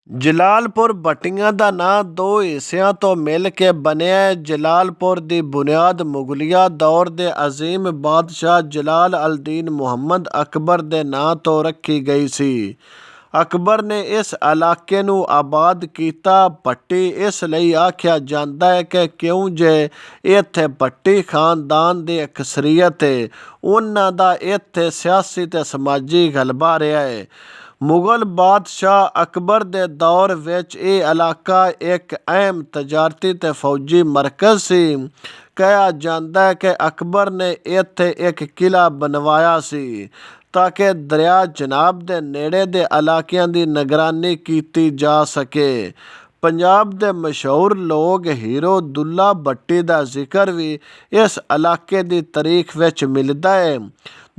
ਜਲਾਲਪੁਰ ਭੱਟੀਆਂ ਦਾ ਨਾਂ ਦੋ ਹਿੱਸਿਆਂ ਤੋਂ ਮਿਲ ਕੇ ਬਣਿਆ ਹੈ। ਜਲਾਲਪੁਰ ਦੀ ਬੁਨਿਆਦ ਮੁਗਲਿਆ ਦੌਰ ਦੇ ਅਜ਼ੀਮ ਬਾਦਸ਼ਾਹ ਜਲਾਲ ਅਲ-ਦੀਨ ਮੁਹੰਮਦ ਅਕਬਰ ਦੇ ਨਾਂ ਤੋਂ ਰੱਖੀ ਗਈ ਸੀ। ਅਕਬਰ ਨੇ ਇਸ ਇਲਾਕੇ ਨੂੰ ਆਬਾਦ ਕੀਤਾ। ਭੱਟੀ ਇਸ ਲਈ ਆਖਿਆ ਜਾਂਦਾ ਹੈ ਕਿ ਕਿਉਂ ਜੇ ਇੱਥੇ ਭੱਟੀ ਖਾਨਦਾਨ ਦੀ ਅਕਸਰੀਅਤ ਹੈ, ਉਹਨਾਂ ਦਾ ਇੱਥੇ ਸਿਆਸੀ ਤੇ ਸਮਾਜੀ ਗਲਬਾ ਰਿਹਾ ਹੈ। ਮੁਗਲ ਬਾਦਸ਼ਾਹ ਅਕਬਰ ਦੇ ਦੌਰ ਵਿੱਚ ਇਹ ਇਲਾਕਾ ਇੱਕ ਅਹਿਮ ਤਜਾਰਤੀ ਤੇ ਫੌਜੀ ਮਰਕਜ਼ ਸੀ। ਕਿਹਾ ਜਾਂਦਾ ਹੈ ਕਿ ਅਕਬਰ ਨੇ ਇੱਥੇ ਇੱਕ ਕਿਲ੍ਹਾ ਬਣਵਾਇਆ ਸੀ ਤਾਂ ਕਿ ਦਰਿਆ ਚਨਾਬ ਦੇ ਨੇੜੇ ਦੇ ਇਲਾਕਿਆਂ ਦੀ ਨਿਗਰਾਨੀ ਕੀਤੀ ਜਾ ਸਕੇ। ਪੰਜਾਬ ਦੇ ਮਸ਼ਹੂਰ ਲੋਕ ਹੀਰੋ ਦੁੱਲਾ ਭੱਟੀ ਦਾ ਜ਼ਿਕਰ ਵੀ ਇਸ ਇਲਾਕੇ ਦੀ ਤਾਰੀਖ ਵਿੱਚ ਮਿਲਦਾ ਹੈ।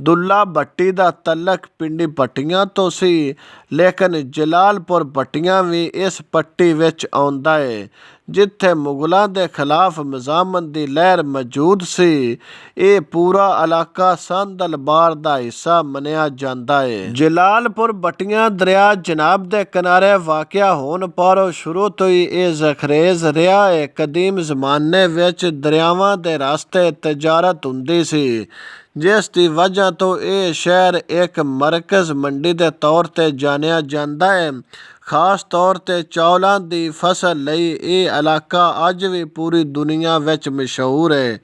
ਦੁੱਲਾ ਭੱਟੀ ਦਾ ਤਲਕ ਪਿੰਡੀ ਭੱਟੀਆਂ ਤੋਂ ਸੀ, ਲੇਕਿਨ ਜਲਾਲਪੁਰ ਭੱਟੀਆਂ ਵੀ ਇਸ ਪੱਟੀ ਵਿੱਚ ਆਉਂਦਾ ਹੈ। ਜਿੱਥੇ ਮੁਗਲਾਂ ਦੇ ਖਿਲਾਫ ਮਜ਼ਾਮਤ ਦੀ ਲਹਿਰ ਮੌਜੂਦ ਸੀ, ਇਹ ਪੂਰਾ ਇਲਾਕਾ ਸੰਦਲਬਾਰ ਦਾ ਹਿੱਸਾ ਮੰਨਿਆ ਜਾਂਦਾ ਹੈ। ਜਲਾਲਪੁਰ ਭੱਟੀਆਂ ਦਰਿਆ ਚਨਾਬ ਦੇ ਕਿਨਾਰੇ ਵਾਕਿਆ ਹੋਣ ਪਰ ਸ਼ੁਰੂ ਤੋਂ ਹੀ ਇਹ ਜ਼ਖਰੇਜ਼ ਰਿਹਾ ਹੈ। ਕਦੀਮ ਜ਼ਮਾਨੇ ਵਿੱਚ ਦਰਿਆਵਾਂ ਦੇ ਰਸਤੇ ਤਜਾਰਤ ਹੁੰਦੀ ਸੀ, ਜਿਸ ਦੀ ਵਜ੍ਹਾ ਤੋਂ ਇਹ ਸ਼ਹਿਰ ਇੱਕ ਮਰਕਜ਼ ਮੰਡੀ ਦੇ ਤੌਰ ਤੇ ਜਾਣਿਆ ਜਾਂਦਾ ਹੈ। ਖਾਸ ਤੌਰ ਤੇ ਚੌਲਾਂ ਦੀ ਫਸਲ ਲਈ ਇਹ ਇਲਾਕਾ ਅੱਜ ਵੀ ਪੂਰੀ ਦੁਨੀਆ ਵਿੱਚ ਮਸ਼ਹੂਰ ਹੈ।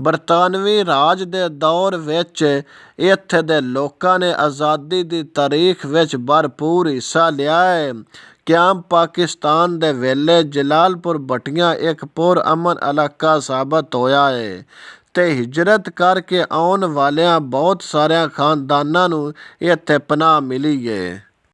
ਬਰਤਾਨਵੀ ਰਾਜ ਦੇ ਦੌਰ ਵਿੱਚ ਇੱਥੇ ਦੇ ਲੋਕਾਂ ਨੇ ਆਜ਼ਾਦੀ ਦੀ ਤਾਰੀਖ ਵਿੱਚ ਭਰਪੂਰ ਹਿੱਸਾ ਲਿਆ ਹੈ। ਕਿਆਮ ਪਾਕਿਸਤਾਨ ਦੇ ਵੇਲੇ ਜਲਾਲਪੁਰ ਭੱਟੀਆਂ ਇੱਕ ਪੁਰ-ਅਮਨ ਇਲਾਕਾ ਸਾਬਤ ਹੋਇਆ ਹੈ ਤੇ ਹਿਜਰਤ ਕਰਕੇ ਆਉਣ ਵਾਲਿਆਂ ਬਹੁਤ ਸਾਰਿਆਂ ਖਾਨਦਾਨਾਂ ਨੂੰ ਇੱਥੇ ਪਨਾਹ ਮਿਲੀ ਹੈ।